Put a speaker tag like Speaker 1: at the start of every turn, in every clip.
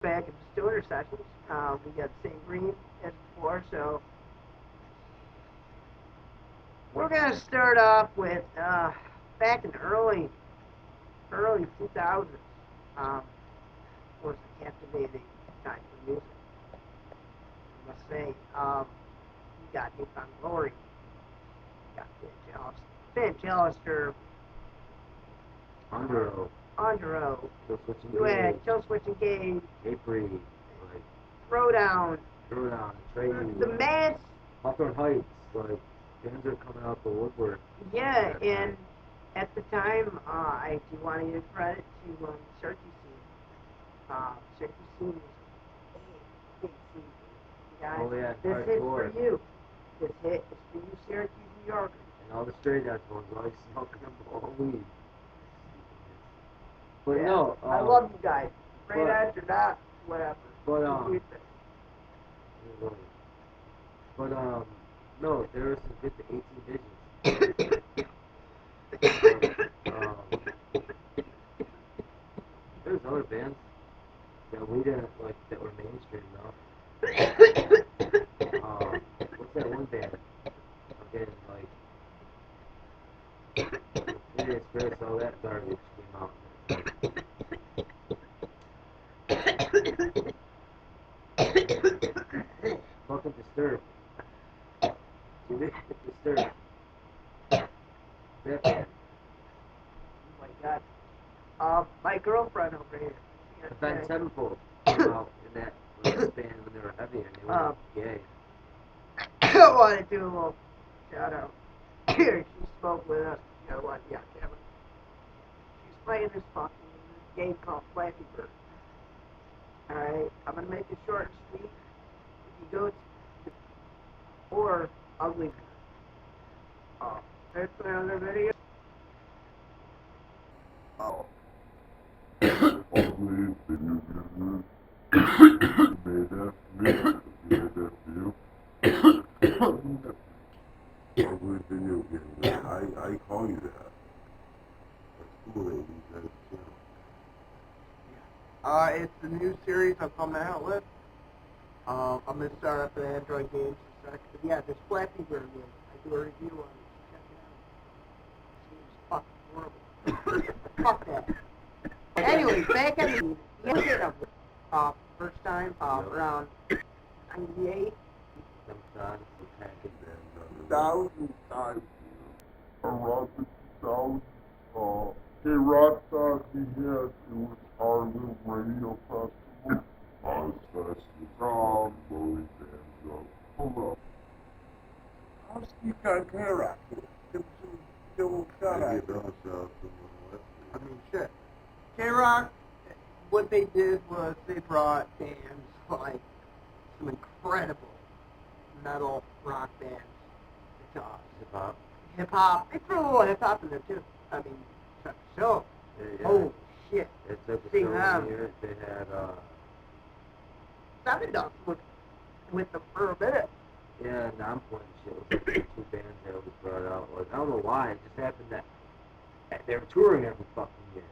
Speaker 1: back at the Stoner Sessions. We got the same green as before, so we're gonna start off with back in the early 2000s. Was a captivating time for music. I must say, you got Hip on Glory, you got Finch Alistair, Underoath. You had Kill Switch Engage,
Speaker 2: Capri, like
Speaker 1: Throwdown,
Speaker 2: Trade,
Speaker 1: the Mass.
Speaker 2: Hawthorne Heights, like bands are coming out the woodwork.
Speaker 1: Yeah, and at the time, I do want to give credit to Syracuse Scene. Syracuse Scene was a big scene. Guys,
Speaker 2: Oh yeah,
Speaker 1: this hit
Speaker 2: hardcore.
Speaker 1: for you. This hit is for you, Syracuse, New Yorkers.
Speaker 2: And all the straight edge ones like smoking them all weed. But
Speaker 1: Yeah,
Speaker 2: no,
Speaker 1: I love you guys. Straight edge or not, whatever.
Speaker 2: But
Speaker 1: Do your thing.
Speaker 2: No, there were some good to 18 digits. There's other bands that we didn't like that were mainstream though. What's that one band? Again, like Idiot Spirits, all that garbage came out. Fucking Disturbed. Disturbed. That band.
Speaker 1: Oh my god. My girlfriend over here.
Speaker 2: Avenged Sevenfold came out in that band when they were heavy and they were gay.
Speaker 1: I want to do a little shout out. Here, she spoke with us. You know what? Yeah, camera. She's playing this fucking game called Flappy Bird. Alright, I'm gonna make it short and sweet. If you go to or Ugly Bird. There's another video. Oh.
Speaker 3: Ugly video. Made that video. Ugly video game. I call you that. That's cool that you guys
Speaker 4: It's the new series I've come out with. I'm going to start up the Android games in a second. But yeah, this Flappy Bird game, I do a review on it. Check it out. It seems fucking horrible. Fuck that. But anyways, back at the end of first time around 98.
Speaker 2: Sometimes the package band.
Speaker 3: 2000 times. Around 2000. K-Rock he had, it was our little radio festival. Festival. Bully bands up. Hold up. How's Steve got K-Rock? Give a little shout out.
Speaker 4: I mean, shit. K-Rock, what they did was they brought bands like some incredible metal rock bands to us.
Speaker 2: Hip-hop.
Speaker 4: Hip-hop. They threw a little hip-hop in there, too. I mean, check the show.
Speaker 2: Yeah.
Speaker 4: Oh, shit.
Speaker 2: It took
Speaker 4: See
Speaker 2: the show
Speaker 4: them.
Speaker 2: here. They had,
Speaker 4: Seven Ducks with them for a minute.
Speaker 2: yeah, non-point shit. It was like the two bands that was brought out. Like, I don't know why. It just happened that they were touring every fucking year.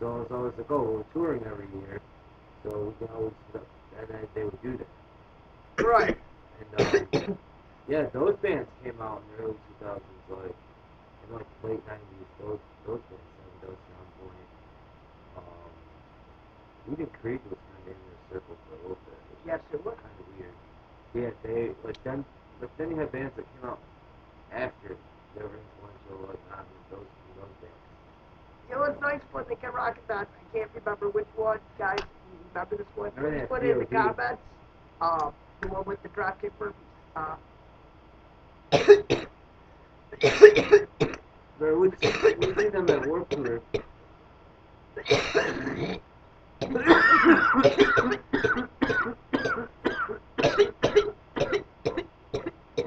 Speaker 2: So it's always like, oh, we're touring every year. So we can always, and then they would do that.
Speaker 1: Right.
Speaker 2: And, yeah, those bands came out in the early 2000s, like, in like late 90s, those bands, Seven Dose, Non-Point. Even Creed was kind of in their circle for a little bit.
Speaker 1: Yes, it was.
Speaker 2: Kind of weird. Yeah, then you had bands that came out after they were influential, like, those bands.
Speaker 1: It was nice when they kept rocking that. I can't remember which one, guys. You remember this one?
Speaker 2: Remember that
Speaker 1: Put it in the
Speaker 2: POV?
Speaker 1: comments. The one with the Dropkick Murphys.
Speaker 2: Bro, we see them at work career.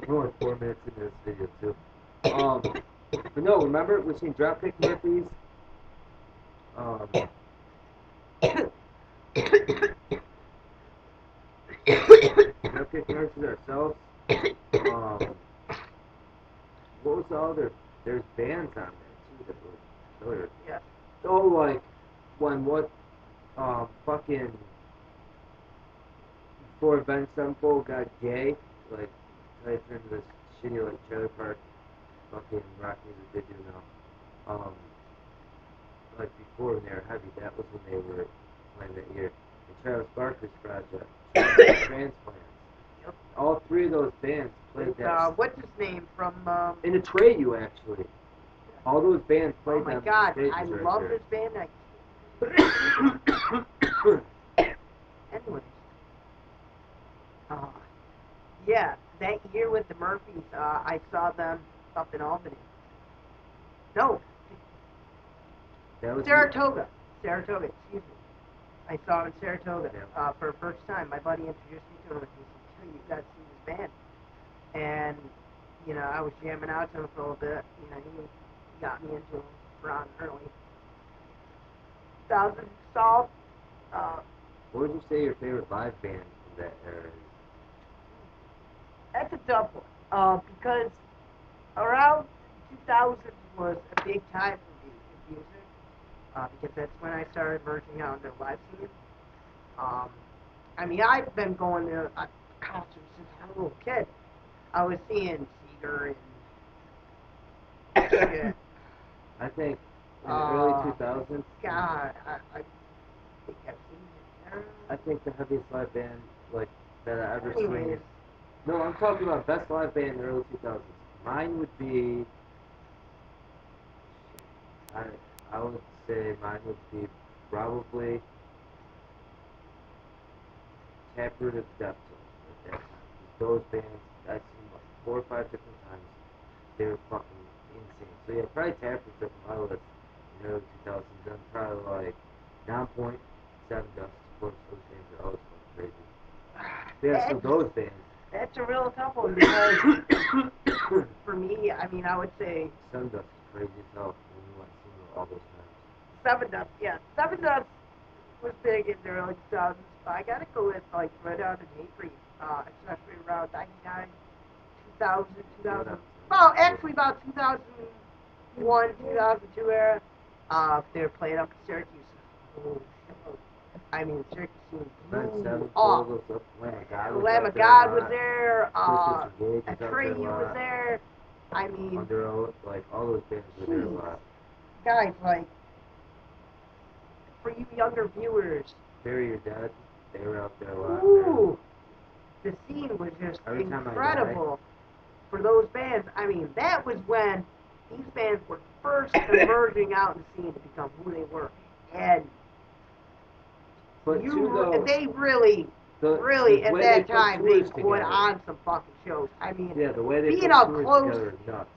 Speaker 2: We're only 4 minutes into this video too. But no, remember we seen Dropkick Murphys. Dropkick Murphys ourselves. What was the other? There's bands on there too that were killer.
Speaker 1: Yeah.
Speaker 2: Oh, like when fucking before Ben Semple got gay, like, I turned to this shitty, like, trailer park fucking rock music they do now. Like, before when they were heavy, that was when they were playing that year. And Travis Barker's project, Transplants.
Speaker 1: Yep.
Speaker 2: All three of those bands played
Speaker 1: With,
Speaker 2: that.
Speaker 1: what's his name from?
Speaker 2: In Atreyu, actually. All those bands played
Speaker 1: Oh my
Speaker 2: them
Speaker 1: God,
Speaker 2: stages
Speaker 1: I
Speaker 2: right
Speaker 1: love
Speaker 2: there.
Speaker 1: this band. Anyways, yeah, that year with the Murphys, I saw them up in Albany. No,
Speaker 2: That was
Speaker 1: Saratoga. Saratoga, excuse me. I saw him in Saratoga
Speaker 2: Yeah.
Speaker 1: for the first time. My buddy introduced me to him, and he said, "Hey, you got to see this band." And you know, I was jamming out to him for a little bit. You know, he got me into him around early 2000. Salt.
Speaker 2: What would you say your favorite live band from that era is?
Speaker 1: That's a tough one. Because around 2000 was a big time for me in music. Because that's when I started merging out into the live scene. I mean, I've been going to concerts since I was a little kid. I was seeing Seeger and shit.
Speaker 2: I think in the early 2000s,
Speaker 1: God, I think I've seen it.
Speaker 2: I think the heaviest live band like that I ever seen.
Speaker 1: Anyways,
Speaker 2: No, I'm talking about best live band in the early 2000s. Mine would be. I would say mine would be probably Taproot of Deftones at that time. Those bands I've seen like 4 or 5 different times. They were fucking insane. So yeah, probably Taproot's up on my list in the early 2000s. Then probably like Nonpoint, Seven Dust. Of course, those bands are always fucking crazy. Yeah, so those bands.
Speaker 1: that's a real tough one because for me, I mean, I would say
Speaker 2: Seven Dust is crazy as hell when we went to see them all those times.
Speaker 1: Seven Dust. Yeah, Seven Dust was big in the early 2000s, but I gotta go with like Red Out and Hatebreed, especially around 99, 2000, 2000. Well, actually about 2001, 2002 era. They were playing up in Syracuse. Oh, shit. I mean, Syracuse was
Speaker 2: Ben Seven,
Speaker 1: blew
Speaker 2: all
Speaker 1: off.
Speaker 2: those up.
Speaker 1: Lamb of God was
Speaker 2: a
Speaker 1: there.
Speaker 2: lot. Twisted Engage was out there a
Speaker 1: Atreyu was
Speaker 2: lot.
Speaker 1: there. I mean,
Speaker 2: Under Oath, like all those bands were there a lot.
Speaker 1: guys, like, for you younger viewers,
Speaker 2: Bury Your Dead, they were out there a lot.
Speaker 1: ooh, the scene was just
Speaker 2: Every Time I
Speaker 1: incredible for those bands. I mean, that was when these bands were first emerging out in the scene to become who they were. And
Speaker 2: But too, though,
Speaker 1: they really,
Speaker 2: the
Speaker 1: at
Speaker 2: way
Speaker 1: that
Speaker 2: they
Speaker 1: time,
Speaker 2: put
Speaker 1: they
Speaker 2: tours
Speaker 1: put
Speaker 2: together.
Speaker 1: on some fucking shows. I mean,
Speaker 2: Yeah, the way they
Speaker 1: being
Speaker 2: put
Speaker 1: up
Speaker 2: tours
Speaker 1: close,
Speaker 2: together is nuts.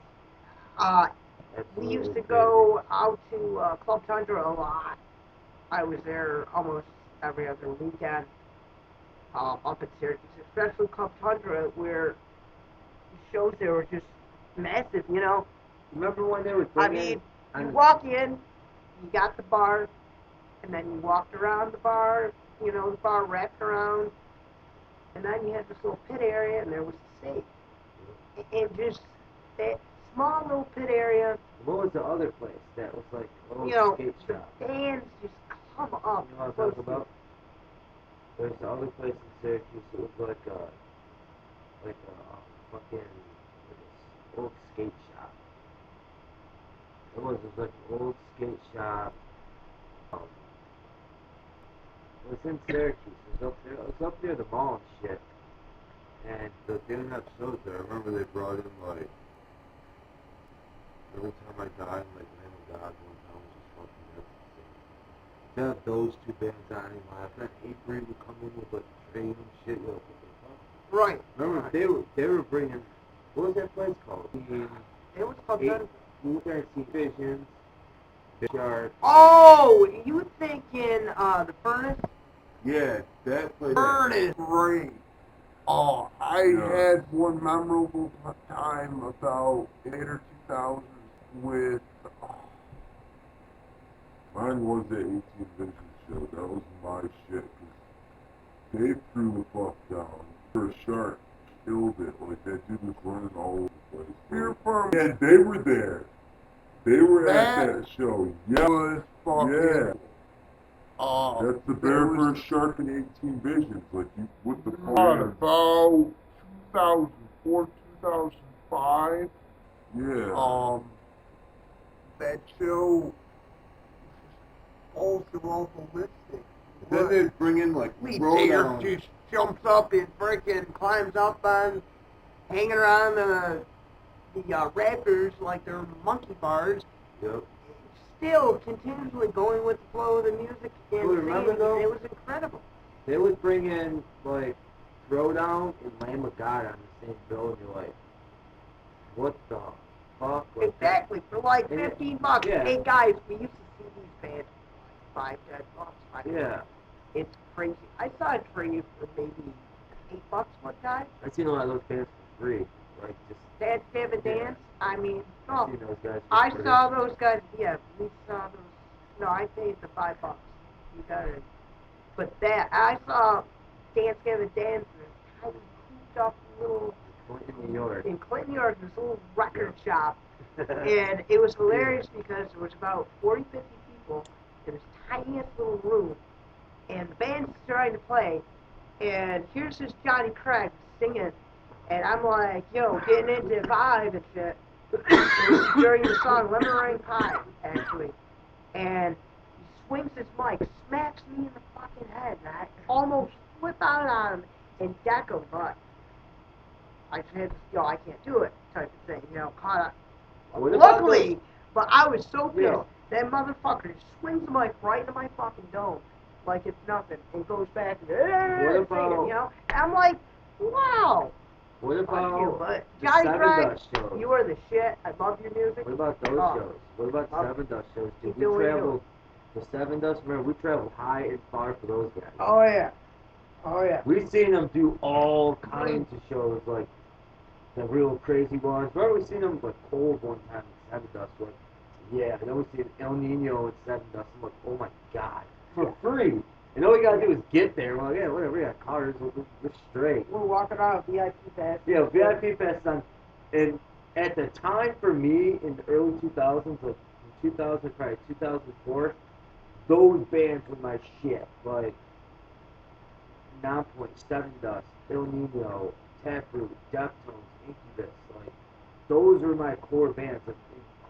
Speaker 1: we
Speaker 2: Absolutely
Speaker 1: used to
Speaker 2: crazy.
Speaker 1: go out to Club Tundra a lot. I was there almost every other weekend up in Syracuse, especially Club Tundra, where the shows there were just massive, you know.
Speaker 2: Remember when they would
Speaker 1: I
Speaker 2: bring
Speaker 1: mean,
Speaker 2: in,
Speaker 1: you walk in, you got the bar, and then you walked around the bar, you know, the bar wrapped around, and then you had this little pit area, and there was the stage. And just that small little pit area,
Speaker 2: what was the other place that was like a little
Speaker 1: you know,
Speaker 2: skate
Speaker 1: the
Speaker 2: shop?
Speaker 1: bands just come up
Speaker 2: You know what I'm
Speaker 1: close
Speaker 2: talking
Speaker 1: to
Speaker 2: about? There's the other place in Syracuse. It was like a fucking like a old skate shop. It was like an old skate shop. It was in Syracuse. It was up there. It was up near the mall and shit. And
Speaker 3: They didn't have shows there. I remember they brought in like Every Time I Die and like Lamb of God one time was just fucking nuts.
Speaker 2: to have those two bands on anymore. I thought Avery would come in with like train and shit. Yo, what the fuck?
Speaker 1: right.
Speaker 2: Remember they were bringing. What was that place called?
Speaker 1: It was Club
Speaker 2: Eight-
Speaker 1: Tundra.
Speaker 2: You were gonna see Visions, Shark.
Speaker 1: Oh, you thinking the Furnace?
Speaker 3: Yeah, that place.
Speaker 1: Furnace.
Speaker 3: Great. Oh, I had one memorable time about later 2000s with. Mine was the 18 Vision show. That was my shit. 'Cause they threw the fuck down. For Shark killed it. Like that dude was running all over the place. Fear Farm. Yeah, they were there. They were at that show. Yeah. Was fucking. Yeah. That's the very first Shark in 18 Visions. Like, you, what the fuck?
Speaker 5: About 2004, 2005.
Speaker 3: Yeah.
Speaker 4: That show also ballistic.
Speaker 3: Then they bring in, like,
Speaker 4: Lead singer
Speaker 3: Throwdown.
Speaker 4: just jumps up and freaking climbs up on, hanging around the rappers like they're monkey bars.
Speaker 2: Yep.
Speaker 4: Still continuously going with the flow of the music and
Speaker 2: Well, remember
Speaker 4: singing.
Speaker 2: though?
Speaker 4: It was incredible.
Speaker 2: They would bring in, like, Throwdown and Lamb of God on the same bill, and you're like, what the fuck? Like,
Speaker 4: Exactly, for like
Speaker 2: and-
Speaker 4: 15 bucks.
Speaker 2: yeah.
Speaker 4: Hey guys, we used to see these bands for like 5, 10 bucks.
Speaker 2: Yeah.
Speaker 4: It's crazy. I saw it for you for maybe 8 bucks one time.
Speaker 2: I've seen a lot of those bands for free. Like, just,
Speaker 4: Dance, David
Speaker 2: Yeah.
Speaker 4: Dance. I mean,
Speaker 2: I've
Speaker 4: oh,
Speaker 2: seen those guys for
Speaker 4: I
Speaker 2: free.
Speaker 4: saw those guys. Yeah, we saw those. No, I paid the $5. You got it. But that I saw Dance, David Dance in this tiny cooped up little
Speaker 2: In New York.
Speaker 4: in Clinton, New York, this little record shop. And it was hilarious because there was about 40, 50 people in this tiniest little room, and the band's starting to play, and here's this Johnny Craig singing, and I'm like, yo, getting into vibe and shit. It was during the song Lemon Rain Pie, actually, and he swings his mic, smacks me in the fucking head, and I almost flip out on him and deck him, but I just had this, I can't do it type of thing, caught up.
Speaker 2: What about
Speaker 4: Luckily,
Speaker 2: those-
Speaker 4: but I was so pissed.
Speaker 2: Yeah.
Speaker 4: That motherfucker swings the mic right into my fucking dome like it's nothing and goes back and singing,
Speaker 2: about-
Speaker 4: And I'm like, wow.
Speaker 2: What
Speaker 4: Fuck
Speaker 2: about
Speaker 4: you, but
Speaker 2: the
Speaker 4: Johnny
Speaker 2: Seven
Speaker 4: Craig,
Speaker 2: Dust shows?
Speaker 4: you are the shit. I love your music.
Speaker 2: What about those
Speaker 4: Oh.
Speaker 2: shows? What about the
Speaker 4: Oh.
Speaker 2: Seven Dust shows?
Speaker 4: Keep
Speaker 2: Did we
Speaker 4: doing what you're
Speaker 2: travel the Seven Dust? Remember, we traveled high and far for those guys.
Speaker 4: Oh yeah. Oh yeah.
Speaker 2: We've seen them do all kinds of shows, like the real crazy ones. Remember, we seen them like Cold one time in Seven Dust. Like, yeah, and then we seen El Nino and Seven Dust. I'm like, oh my god, for free. And all we gotta do is get there. We're like, yeah, whatever, we got cars, we're straight.
Speaker 4: We're walking around with VIP pass.
Speaker 2: Yeah, VIP pass on. And at the time for me in the early 2000s, like 2000, probably 2004, those bands were my shit. Like Nonpoint, Seven Dust, El Nino, Taproot, Deftones, Incubus. Like those were my core bands.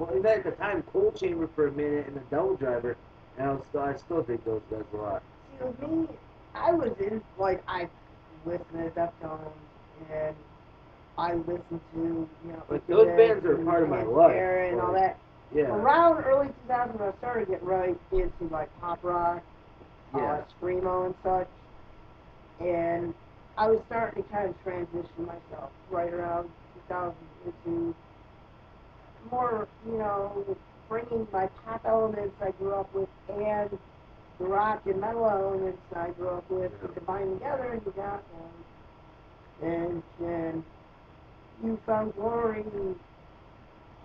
Speaker 2: And at the time, Cold Chamber for a minute, and the Devil Driver. And I still dig those guys a lot.
Speaker 4: See, with me, I was in, like, I listened to Deftones, and I listened to,
Speaker 2: Like, those
Speaker 4: Incubus
Speaker 2: bands are
Speaker 4: and
Speaker 2: part of my
Speaker 4: Pantera
Speaker 2: life,
Speaker 4: and all
Speaker 2: like,
Speaker 4: that.
Speaker 2: Yeah.
Speaker 4: Around early 2000s, I started getting right into, like, pop rock,
Speaker 2: Yeah.
Speaker 4: screamo and such, and I was starting to kind of transition myself right around 2000 into more, bringing my pop elements I grew up with and the rock and metal elements I grew up with and combined together, and you got and You Found Glory,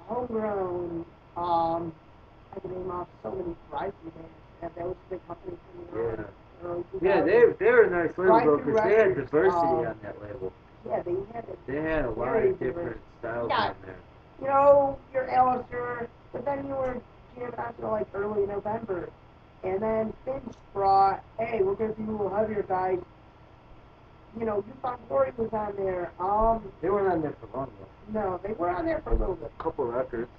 Speaker 4: Homegrown, I can name off so many variety bands. That was a big company for me. Early 2000s.
Speaker 2: Yeah, they were a nice label though,
Speaker 4: Drive-thru
Speaker 2: because they had
Speaker 4: records,
Speaker 2: diversity on that label.
Speaker 4: Yeah, they had
Speaker 2: A lot
Speaker 4: very
Speaker 2: of different styles
Speaker 4: Yeah.
Speaker 2: on there.
Speaker 4: Your Alistair, but then you were jamming out to like early November. And then Finch brought, hey, we're going to be a little heavier, guys. You Found Glory was on there.
Speaker 2: They weren't on there for long though.
Speaker 4: No, they were on there for a little bit.
Speaker 2: A couple records,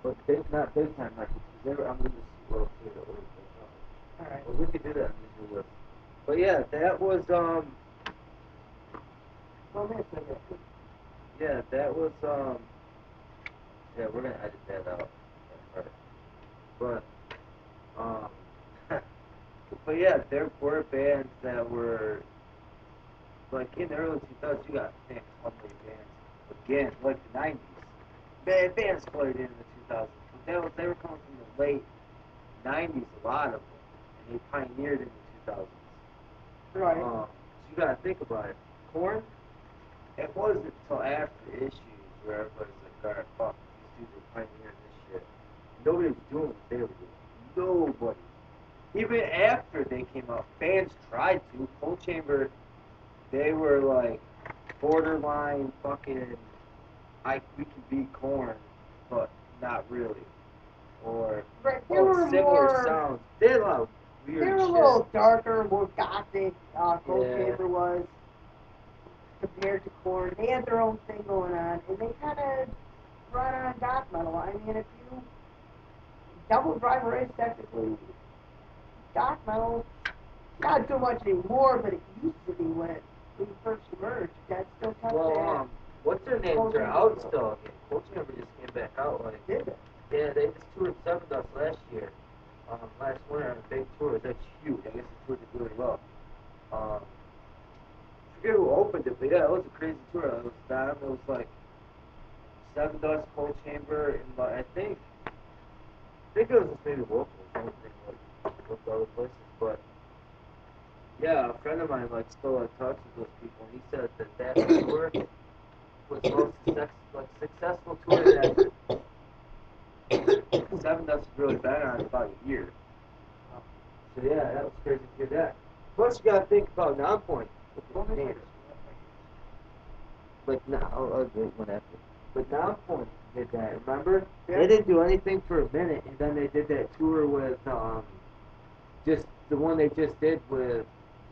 Speaker 2: but they not big time records. They were on the well,
Speaker 4: All right.
Speaker 2: well, we could do that on the new list. But yeah, that was
Speaker 4: Well, man, so good.
Speaker 2: yeah, that was yeah, we're gonna edit that out. That part. But but yeah, there were bands that were like in the early 2000s. You got famous bands again, like the 90s. Bands played in the 2000s, but they were coming from the late 90s, a lot of them, and they pioneered in the 2000s.
Speaker 4: Right.
Speaker 2: So you gotta think about it. Korn, it wasn't until after Issues where everybody's like, alright, fuck, these dudes are pioneering this shit. Nobody was doing what they were doing. Nobody. Even after they came out, fans tried to. Cold Chamber, they were like borderline fucking, we can beat Korn, but not really. Or
Speaker 4: Right, there were
Speaker 2: similar
Speaker 4: more.
Speaker 2: sounds. They had a lot of weird
Speaker 1: They were a
Speaker 2: shit.
Speaker 1: little darker, more gothic. Cold
Speaker 2: Yeah.
Speaker 1: Chamber was compared to Korn. They had their own thing going on, and they kind of brought on goth metal. I mean, if you Double Driver is technically goth metal, not so much anymore, but it used to be when it first emerged. That still kind of
Speaker 2: Well, what's their names
Speaker 1: Cold
Speaker 2: are
Speaker 1: Chamber.
Speaker 2: out still again. Cold Chamber just came back out like.
Speaker 1: did it.
Speaker 2: Yeah, they just toured Seven Dust last year. Last winter on a big tour. That's huge. I guess the tour did really well. I forget who opened it, but yeah, it was a crazy tour. It was them. It was like Seven Dust, Cold Chamber, and I think it was just maybe local or something, like with other places. But yeah, a friend of mine like still in touch with those people, and he said that tour was the most successful tour that Seven Dust has really been on in about a year. So yeah, that was crazy to hear that. Plus, you gotta think about Nonpoint. Like now, I'll do one after. But Nonpoint did that. Remember?
Speaker 1: Yeah.
Speaker 2: They didn't do anything for a minute, and then they did that tour with just the one they just did with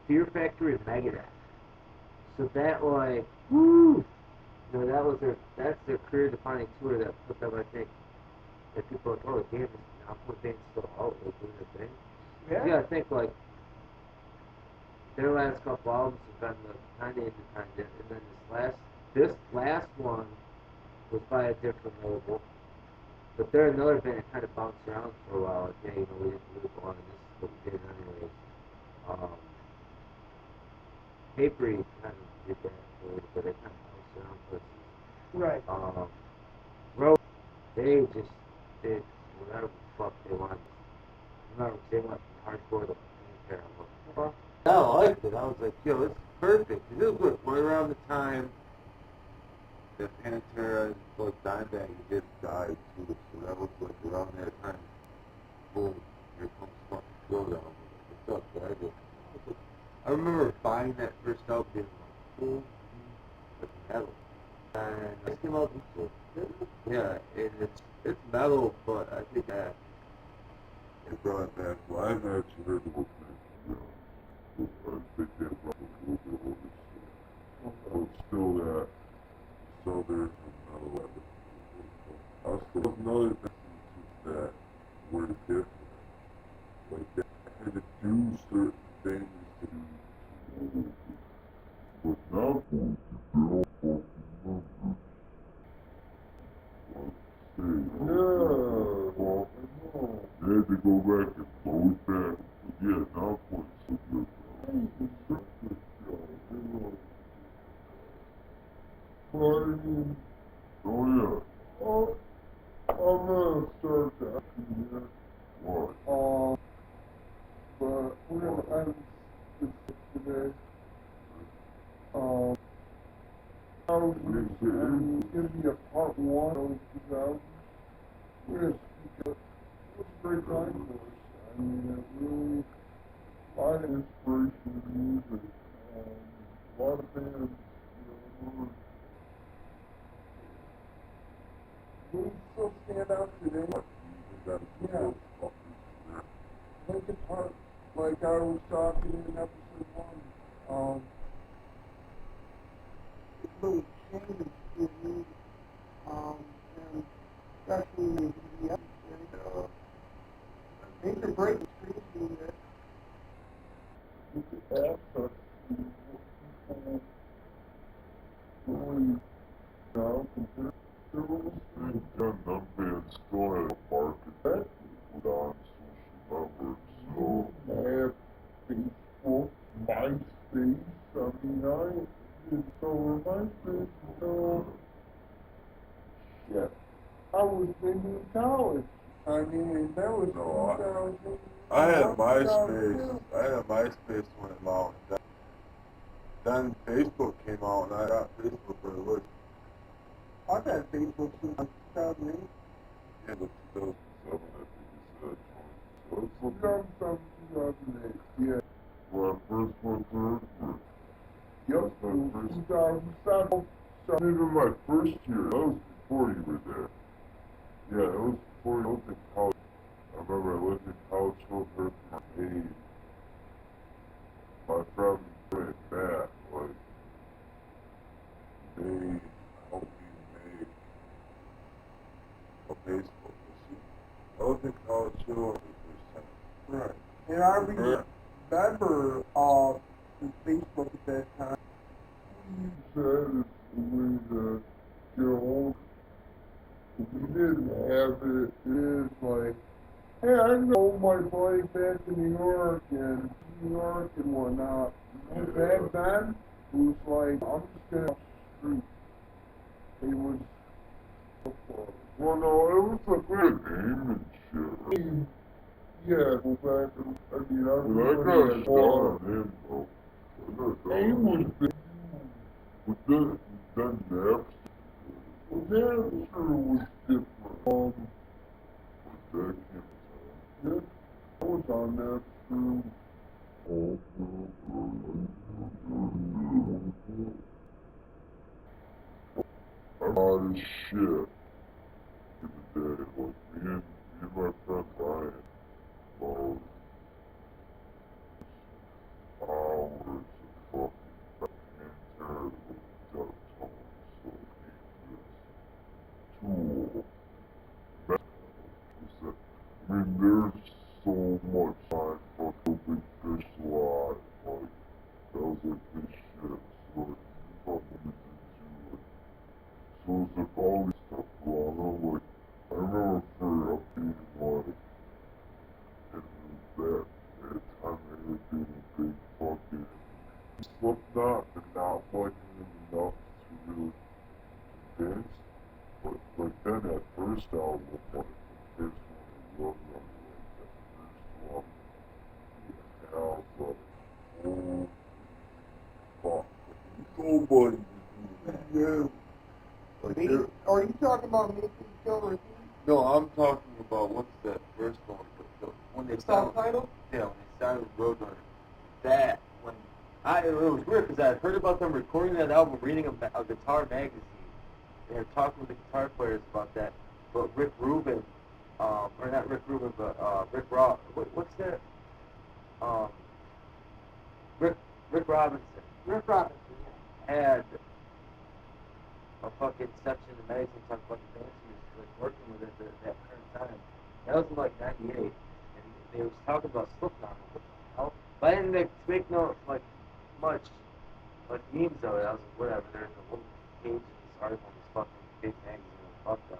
Speaker 2: Fear Factory and Megadeth. So that like, woo! You know, that's their career-defining tour that put them, I think, that people are like, oh damn, Nonpoint band's still out, like doing their thing.
Speaker 1: Yeah.
Speaker 2: You gotta think like their last couple albums have been kind of independent, and then this last one was by a different label. But they're another band that kind of bounced around for a while. Like, yeah, you know, we didn't really go on, and this is what we did anyways. Papery kind of did that for a little bit. They kind of bounced around places.
Speaker 1: Right.
Speaker 2: Road, they just did whatever the fuck they wanted. Remember, they went from hardcore to Pantera. I liked it. I was like, yo, this is perfect. This was right around the time
Speaker 3: that Pantera and like Dimebag just died too, so that was like around that time. Boom, here comes fucking Showdown. What's up, guys? I remember buying that first album being like, cool, it's metal. And it came out this year. Yeah, and it's metal, but I think that it brought it back. Well, I haven't actually heard the whole thing. I think they brought it a little bit older, so it's still that southern and metal element. Also, another thing that were different. Like, they had to do certain things to do. But now, they don't fucking remember. They had to go back and blow it back. But yeah, now points so good. Oh yeah. Oh, I'm gonna start that. What? But we're gonna end this today. It's gonna be a part 1 of 2000. We're gonna speak up. It was a great time for us. I mean, it really, a lot of inspiration in music. A lot of bands, who still stand out today? Yeah. Linkin Park, like I was talking in episode 1, it's really changed the music, and especially in the EDM, and major break is crazy that you could have such people going down compared to them bands still have a market that put on social networks, so I have Facebook, MySpace, I mean, so MySpace, shit, I was in college. I mean, that was 2000.
Speaker 5: I had MySpace. I had MySpace when it came out. Then Facebook came out, and I got Facebook right away.
Speaker 4: I've had Facebook since 2008.
Speaker 5: Yeah, but 2007, I think you said. So it's 2007, 2008. Yeah. When I first went to Earthwork. Yep, 2007. Even my first year, that was before you were there. Yeah, it was before you lived in college. I remember I lived in college, Earthwork, I'd probably put that, like, they help me make a baseball machine. I was in college too on the first time.
Speaker 4: Right. And I remember Facebook at that time.
Speaker 5: You said it's the way that you're old. If we didn't have it, it is like, hey, I know my buddy back in New York and whatnot. And back then, it was like, I'm just gonna off the street. It was, well, no, it was a good game and shit. I mean, yeah, go back and, I mean, everybody had fun. Him, though. Aim was big. But then Napster. Well, Napster was different. But that came out. Yeah, I was on Napster. I'm hot as shit in the day. Like, me and my friend Ryan, about hours of fucking Pantera with Deftones, so Tool, metal. I mean, there's so much time fucking Big Fish Lot, like, that was like this shit, so like, you fucking get into it. So it's like all these stuff going on, like, I remember for being like, in that time they were doing a big fucking Slipknot and not liking them enough to really convince. But like then that first album, like the first one I love like that first one, yeah, I was like, oh fuck. Nobody can do that. Like
Speaker 4: Are you talking about Making Killer?
Speaker 5: no, I'm talking about what's that first one? When they started,
Speaker 4: Self-titled?
Speaker 5: yeah, when they started Roadrunner. That when it was weird because I had heard about them recording that album, reading a guitar magazine. They were talking with the guitar players about that. But Rick Rubin, or not Rick Rubin, but Rick Ross. What's that? Rick Robinson.
Speaker 4: Rick Robinson,
Speaker 5: Had a fucking section in the magazine talking about the bands he was like working with at that current time. That was in like '98, and they was talking about Slipknot. What the hell? But I didn't make no like much like memes of it. I was like, whatever. There's a little page in this article in this fucking big magazine. Fuck them.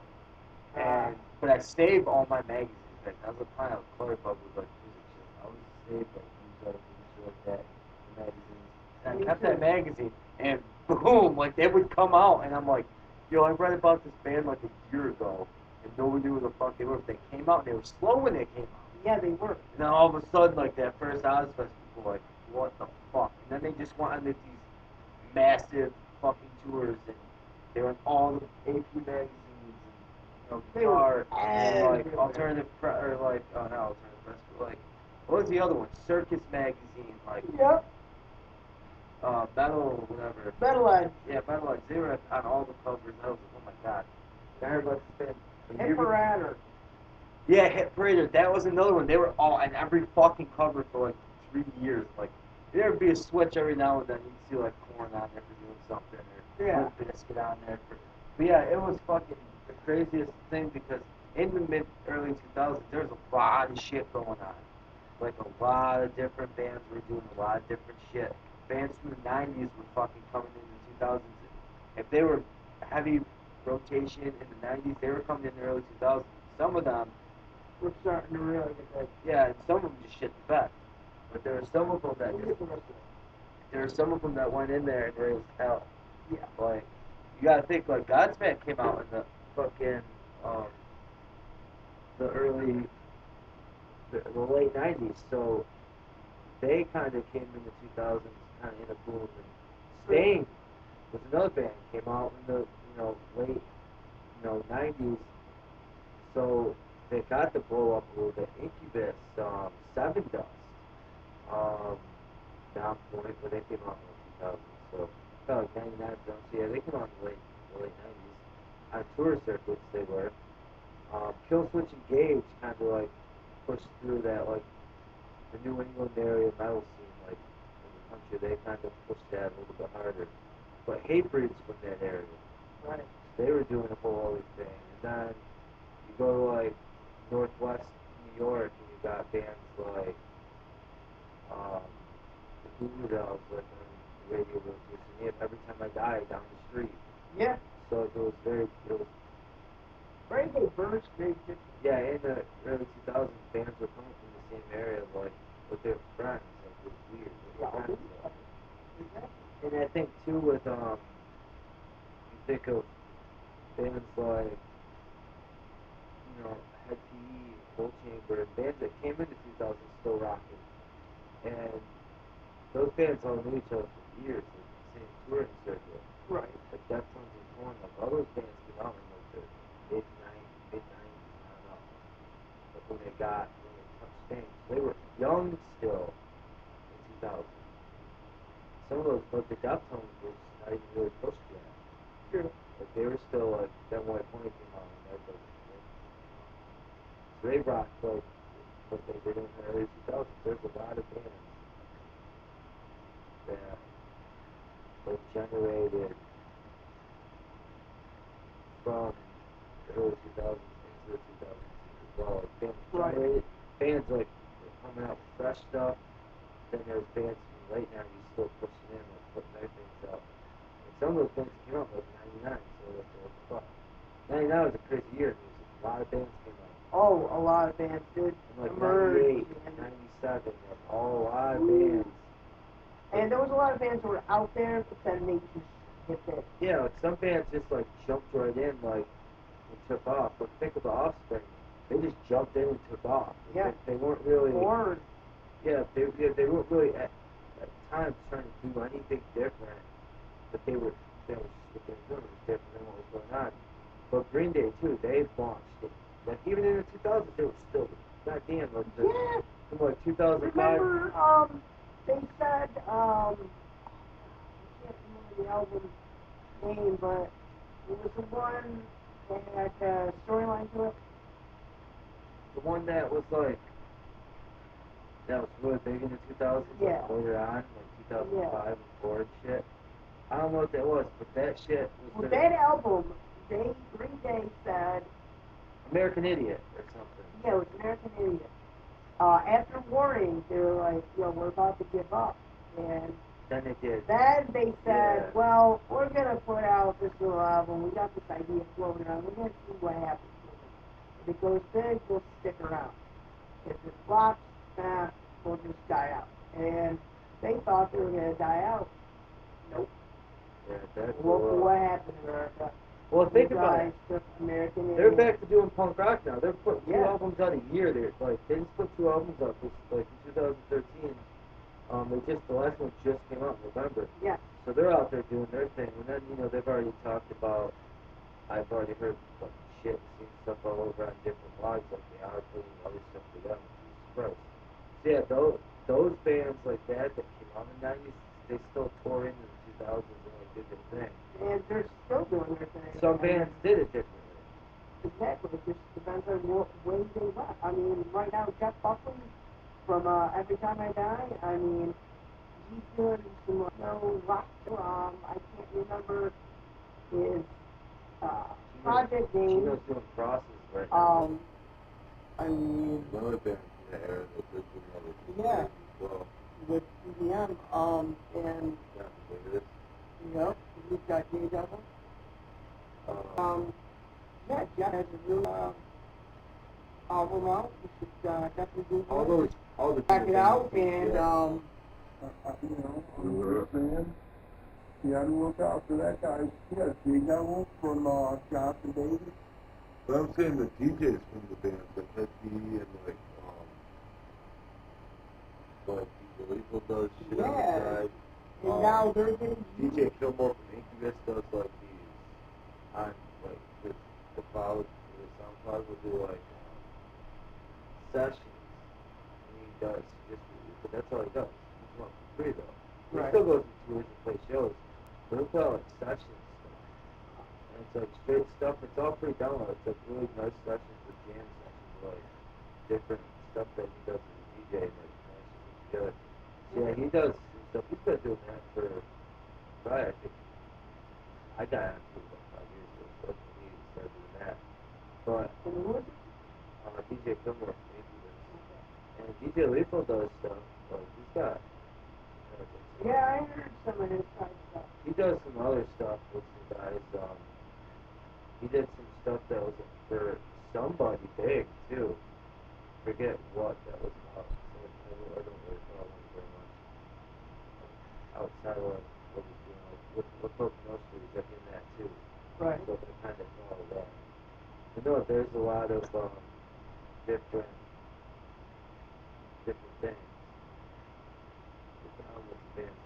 Speaker 5: And but I saved all my magazines back then. I was applying out color bug with like music shit. I would save like news articles and shit like that in magazines. And I kept that magazine, and boom, like they would come out, and I'm like, yo, I read about this band like a year ago, and nobody knew who the fuck they were. They came out, and they were slow when they came out.
Speaker 4: yeah, they were.
Speaker 5: And then all of a sudden, like that first Ozfest, people were like, what the fuck? And then they just went on these massive fucking tours, and they were in all the AP magazines, and
Speaker 4: They were
Speaker 5: guitar, and like
Speaker 4: everywhere.
Speaker 5: alternative or like not alternative press, but like what was the other one? Circus magazine, like
Speaker 4: Yep.
Speaker 5: metal, whatever.
Speaker 4: Metal Edge.
Speaker 5: Yeah, metal. Like they were on all the covers. I was like, oh my god. I heard about this band.
Speaker 4: Imperator.
Speaker 5: Yeah, Hit Parader. That was another one. They were all on every fucking cover for like 3 years. Like there would be a switch every now and then. You'd see like Korn on there for doing something, or
Speaker 4: Yeah.
Speaker 5: Limp Bizkit on there for. But yeah, it was fucking the craziest thing because in the early 2000s, there was a lot of shit going on. Like a lot of different bands were doing a lot of different shit. Bands from the 90s were fucking coming in the 2000s. If they were heavy rotation in the 90s, they were coming in the early 2000s. Some of them
Speaker 4: We're starting to really get that.
Speaker 5: yeah, and some of them just shit the bed. But there were some of them that went in there and raised hell.
Speaker 4: Yeah.
Speaker 5: Like you gotta think like Godsmack came out in the fucking the late '90s, so they kind of came in the 2000s kind of in a boom. And Stain was another band came out in the late '90s, so they got to blow up a little bit. Incubus, Seven Dust, Down Point, but they came out in the 2000s, so about like 99 films. So yeah, they came out in the late 90s. On tour circuits, they were. Killswitch Engage kind of like pushed through that like the New England area metal scene like in the
Speaker 2: country, they kind of pushed that a little bit harder. But Hatebreed's from that area.
Speaker 1: Right.
Speaker 2: They were doing a whole other thing. And then you go to like Northwest New York and you got bands like the Guru Dolls, like on the radio rotation. You have Every Time I Die down the street.
Speaker 1: Yeah.
Speaker 2: So it was very,
Speaker 1: Very diverse, very different.
Speaker 2: yeah, in the early 2000s, bands were coming from the same area, like, with their friends. Like, it was weird. With their friends, like.
Speaker 1: Exactly.
Speaker 2: And I think, too, with, you think of bands like, you know, Head PE, Cold Chamber, and bands that came into 2000 still rocking. And those bands all knew each other for years, like, the same touring circuit.
Speaker 1: Right.
Speaker 2: Like, Deftones and Korn, like, all those bands came out in, like, the mid-90s, I don't know. But when they touched fame, they were young still in 2000. Some of those, like the Deftones, was not even really pushed yet.
Speaker 1: True.
Speaker 2: Like they were still like Then White Pony came out, and that was so they rocked like what they did in the early 2000s. There's a lot of bands that like generated from the early 2000s into the 2000s as well. Like bands like coming out with fresh stuff. Then there's bands from right now you still pushing in, like putting their things out. And some of those bands came out like '99, so like fuck. '99 was a crazy year in music. A lot of bands came out.
Speaker 1: Oh, a lot of bands did
Speaker 2: And like
Speaker 1: emerge.
Speaker 2: '98, '97, like a lot of bands.
Speaker 1: And there was a lot of bands that were out there, but then they just hit it.
Speaker 2: Yeah, like some bands just like jumped right in, like and took off. But think of the Offspring. They just jumped in and took off.
Speaker 1: Yeah.
Speaker 2: They weren't really.
Speaker 1: Or
Speaker 2: Yeah, they weren't really at times trying to do anything different. But that was what they were doing was different than what was going on. But Green Day too, they launched it. Like even in the 2000s, they were still goddamn like the,
Speaker 1: yeah.
Speaker 2: from like 2005.
Speaker 1: Remember, they said, I can't remember the album name, but it was the one that had a storyline to it.
Speaker 2: The one that was like that was really big in the 2000s,
Speaker 1: Yeah.
Speaker 2: like later on, like 2005
Speaker 1: Yeah.
Speaker 2: and 4 and shit. I don't know what that was, but that shit was
Speaker 1: Well,
Speaker 2: their
Speaker 1: that album, Green Day said,
Speaker 2: American Idiot or something.
Speaker 1: yeah, it was American Idiot. After Warning, they were like, we're about to give up. And
Speaker 2: Then they did.
Speaker 1: then they said,
Speaker 2: Yeah.
Speaker 1: well, we're going to put out this little album. We got this idea floating around. We're going to see what happens with it. If it goes big, we'll stick around. If it flops, we'll just die out. And they thought they were going to die out. Nope.
Speaker 2: Yeah, that's
Speaker 1: Look what happened, America.
Speaker 2: Well, think about it.
Speaker 1: Took American
Speaker 2: They're
Speaker 1: Idiot.
Speaker 2: back to doing punk rock now. They're putting two
Speaker 1: Yeah.
Speaker 2: albums out a year. They just put 2 albums out like in 2013. The last one just came out in November.
Speaker 1: Yeah.
Speaker 2: So they're out there doing their thing, and then they've already talked about. I've already heard like shit, seen stuff all over on different blogs, like they are putting other stuff together. Jesus Christ. So yeah, those bands like that came out in the '90s, they still tore into the 2000s and like did their thing.
Speaker 1: And they're still doing their thing.
Speaker 2: Some bands did it differently.
Speaker 1: Exactly. It just depends on what way they went. I mean, right now, Jeff Buckley from Every Time I Die, I mean, he's doing some rock. I can't remember his project name.
Speaker 2: Gino's doing crosses right now.
Speaker 1: I mean,
Speaker 5: Another band from the era that did another
Speaker 1: yeah,
Speaker 5: as well.
Speaker 1: with CBM, and
Speaker 5: Yeah, Davis.
Speaker 1: he's got J Devil. Yeah, Jeff has a new album out. You should definitely do that.
Speaker 2: All the
Speaker 1: Check it out, and
Speaker 3: on the other hand, you gotta look out for that guy. Yeah, Big Devil from Johnson Davis.
Speaker 5: But I'm saying the DJs from the band, like Head P and like DJ Lethal does shit on the
Speaker 1: Yeah.
Speaker 5: side.
Speaker 1: and now they're getting
Speaker 2: DJ Fillmore from Incubus does like these on like with the cloud, the SoundCloud will do like sessions, and he does but that's all he does. He's one for free though. He
Speaker 1: Right.
Speaker 2: still goes to tours and play shows, but he'll play like sessions stuff. And it's like straight stuff. It's all free download. It's like really nice sessions with jam sessions, like different stuff that he does as a DJ and like mashes them together. So yeah, he does some stuff. He's been doing that for probably, I think, I got into it about 5 years ago, so that's when he started doing that. But,
Speaker 1: And who is it?
Speaker 2: DJ Fillmore from Incubus. And DJ Lethal does stuff, like, he's got,
Speaker 1: Yeah, I heard some of his side stuff.
Speaker 2: he does some other stuff with some guys, he did some stuff that was for somebody big, too. Forget what that was about, so I don't really follow him very much. Outside of what he's doing, like, with Coke Nostra, he's like in that, too.
Speaker 1: Right.
Speaker 2: So I kind of follow that. You know, there's a lot of, different things. Different elements of bands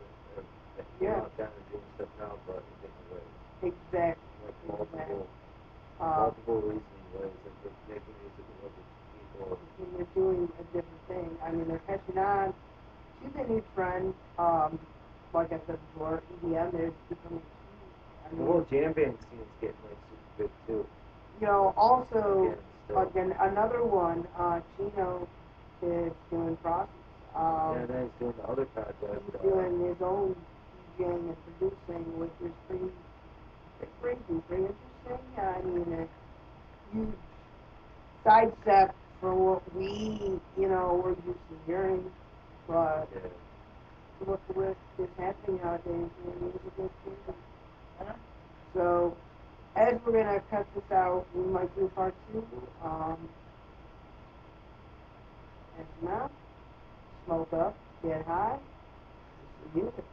Speaker 2: that
Speaker 1: Yeah.
Speaker 2: are kind of doing stuff now, but in different ways.
Speaker 1: Exactly.
Speaker 2: Like multiple reasoning ways that they're making music with other people.
Speaker 1: And they're doing a different thing. I mean, they're catching on. She's a new trend. Like I said before, EDM, they're becoming huge. I
Speaker 2: The
Speaker 1: mean,
Speaker 2: whole jam band scene's getting like super big too.
Speaker 1: you know, also,
Speaker 2: Again,
Speaker 1: again, another one, Chino is doing process.
Speaker 2: and then he's doing the other project.
Speaker 1: He's doing his own DJing and producing, which is pretty interesting. I mean, a huge sidestep for what we, we're used to hearing. But what is happening nowadays in music is changing. So, as we're gonna cut this out, we might do part 2. As now, smoke up, get high, music.